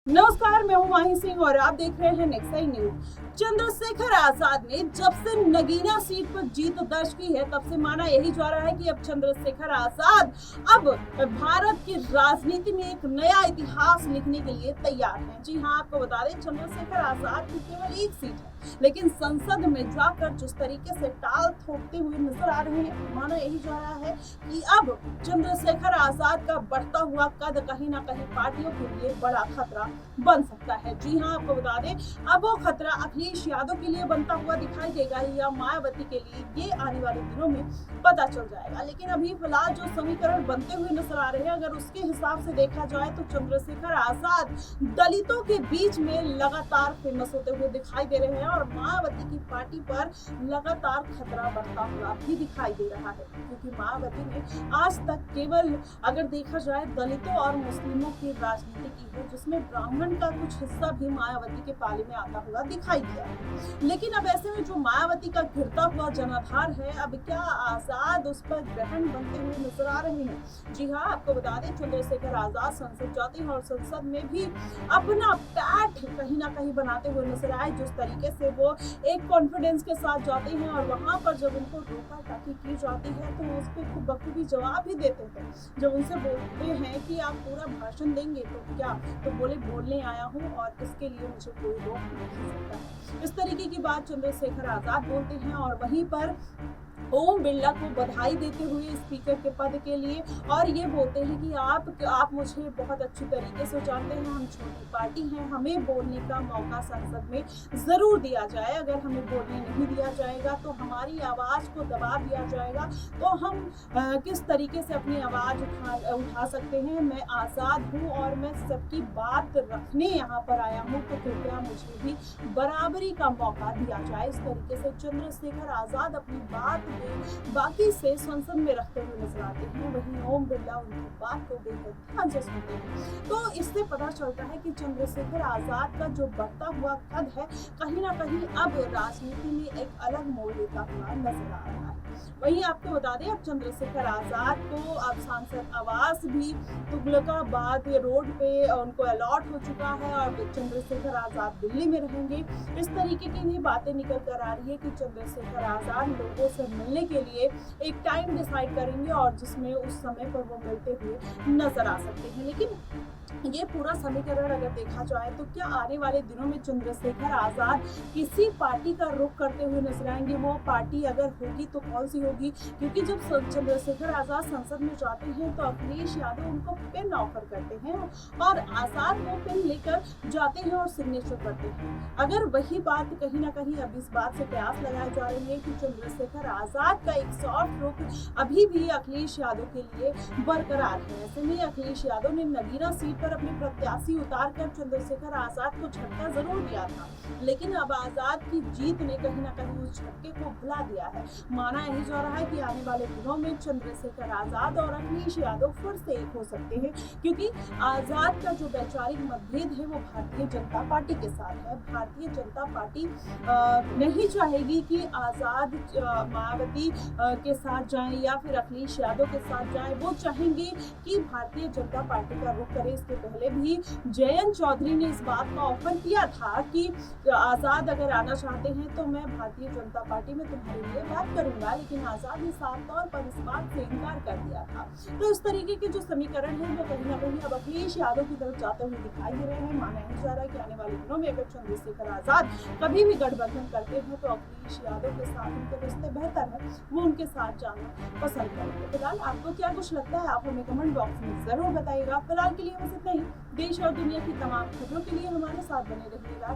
नमस्कार, मैं हूं माही सिंह और आप देख रहे हैं नेक्साई न्यूज। चंद्रशेखर आजाद ने जब से नगीना सीट पर जीत दर्ज की है तब से माना यही जा रहा है कि अब चंद्रशेखर आजाद अब भारत की राजनीति में एक नया इतिहास लिखने के लिए तैयार हैं। जी हां, आपको बता दें चंद्रशेखर आजाद की केवल एक सीट है, लेकिन संसद में जाकर जिस तरीके से टाल ठोकते हुए नजर आ रहे हैं, माना यही जा रहा है कि अब चंद्रशेखर आजाद का बढ़ता हुआ कद कहीं ना कहीं पार्टियों के लिए बड़ा खतरा बन सकता है। जी हां, आपको बता दें अब वो खतरा अखिलेश यादव के लिए बनता हुआ दिखाई देगा या मायावती के लिए, ये आने वाले दिनों में पता चल जाएगा। लेकिन अभी फिलहाल जो समीकरण बनते हुए नजर आ रहे हैं, अगर उसके हिसाब से देखा जाए तो चंद्रशेखर आजाद दलितों के बीच में लगातार फेमस होते हुए दिखाई दे रहे हैं और मायावती की पार्टी पर लगातार खतरा बढ़ता हुआ भी दिखाई दे रहा है, क्योंकि मायावती ने आज तक केवल अगर देखा जाए दलितों और मुस्लिमों की राजनीति की है, जिसमें ब्राह्मण का कुछ हिस्सा भी मायावती के पाले में आता हुआ दिखाई दिया है। लेकिन अब ऐसे में जो मायावती का गिरता हुआ जनाधार है, अब क्या आजाद उस पर ग्रहण बनते हुए नजर आ रहे हैं। जी हाँ, आपको बता दें चंद्रशेखर आजाद संसद जाते हैं और संसद में भी अपना पैठ कहीं ना कहीं बनाते हुए नजर आए। जिस तरीके से वो एक कॉन्फिडेंस के साथ जाते हैं और वहां पर जब उनको रोका टाकी की जाती है तो उस पर खूब बखूबी जवाब भी देते थे। जब उनसे बोलते हैं कि आप पूरा भाषण देंगे तो क्या, तो बोले बोलने आया हूँ और इसके लिए मुझे कोई रोक नहीं सकता। इस तरीके की बात चंद्रशेखर आजाद बोलते हैं और वहीं पर ओम बिरला को बधाई देते हुए स्पीकर के पद के लिए और ये बोलते हैं कि आप मुझे बहुत अच्छी तरीके से जानते हैं, हम छोटी पार्टी हैं, हमें बोलने का मौका संसद में जरूर दिया जाए। अगर हमें बोलने नहीं दिया जाएगा तो हमारी आवाज को दबा दिया जाएगा, तो हम किस तरीके से अपनी आवाज उठा सकते हैं। मैं आजाद हूँ और मैं सबकी बात रखने यहाँ पर आया हूँ, तो कृपया मुझे भी बराबरी का मौका दिया जाए। इस तरीके से चंद्रशेखर आजाद अपनी बात बाकी से संसद में रखते हुए नजर आते हैं। वहीं ओम बिरला उनकी बात को बेहद ध्यान से सुनते हैं। तो इससे पता चलता है कि चंद्रशेखर आजाद का जो बढ़ता हुआ कद है, कहीं ना कहीं अब राजनीति में एक अलग मोड़ लेता हुआ नजर आ रहा है। वहीं आपको बता दें अब चंद्रशेखर आजाद को अब सांसद आवास भी तुगलकाबाद रोड पे उनको अलॉट हो चुका है और चंद्रशेखर आजाद दिल्ली में रहेंगे। इस तरीके की भी बातें निकल कर आ रही है कि चंद्रशेखर आजाद लोगों से मिलने के लिए एक टाइम डिसाइड करेंगे और जिसमें उस समय पर वो मिलते हुए नजर आ सकते हैं। लेकिन ये पूरा समीकरण अगर देखा जाए तो क्या आने वाले दिनों में चंद्रशेखर आजाद किसी पार्टी का रुख करते हुए नजर आएंगे। वो पार्टी अगर होगी तो कौन सी होगी, क्योंकि जब चंद्रशेखर आजाद संसद में जाते हैं तो अखिलेश यादव उनको पेन ऑफर करते हैं और आजाद वो पेन लेकर जाते हैं और सिग्नेचर करते हैं। अगर वही बात कहीं ना कहीं अब इस बात से प्रयास लगाए जा रहे हैं कि चंद्रशेखर आजाद का एक सॉफ्ट रुख अभी भी अखिलेश यादव के लिए बरकरार है। ऐसे में अखिलेश यादव ने नगीना सीट पर अपने प्रत्याशी उतारकर चंद्रशेखर आजाद को झटका जरूर दिया था, लेकिन अब आजाद की जीत ने कहीं ना कहीं उस झटके को भुला दिया है। माना यही जा रहा है कि आने वाले दिनों में चंद्रशेखर आजाद और अखिलेश यादव फिर से एक हो सकते हैं, क्योंकि आजाद का जो वैचारिक मतभेद है वो भारतीय जनता पार्टी के साथ है। भारतीय जनता पार्टी नहीं चाहेगी कि आजाद मायावती के साथ जाएं या फिर अखिलेश यादव के साथ जाएं। वो चाहेंगे कि भारतीय जनता पार्टी का रुख करे। इसके पहले भी जयंत चौधरी ने इस बात का ऑफर किया था कि आजाद अगर आना चाहते हैं तो मैं भारतीय जनता पार्टी में तुम्हारे लिए बात करूंगा, लेकिन आजाद ने साफ तौर पर इस बात से इनकार कर दिया था। तो इस तरीके के जो समीकरण है वो कहीं ना कहीं अब अखिलेश यादव की तरफ जाते हुए दिखाई दे रहे हैं। माना नहीं जा रहा है कि आने वाले दिनों में अगर चंद्रशेखर आजाद कभी भी गठबंधन करते हैं तो अखिलेश यादव के साथ उनके रिश्ते बेहतर है, वो उनके साथ जाना पसंद करेंगे। फिलहाल आपको क्या कुछ लगता है, आप हमें कमेंट बॉक्स में जरूर बताइएगा। फिलहाल के लिए बस इतना ही। देश और दुनिया की तमाम खबरों के लिए हमारे साथ बने रहिएगा।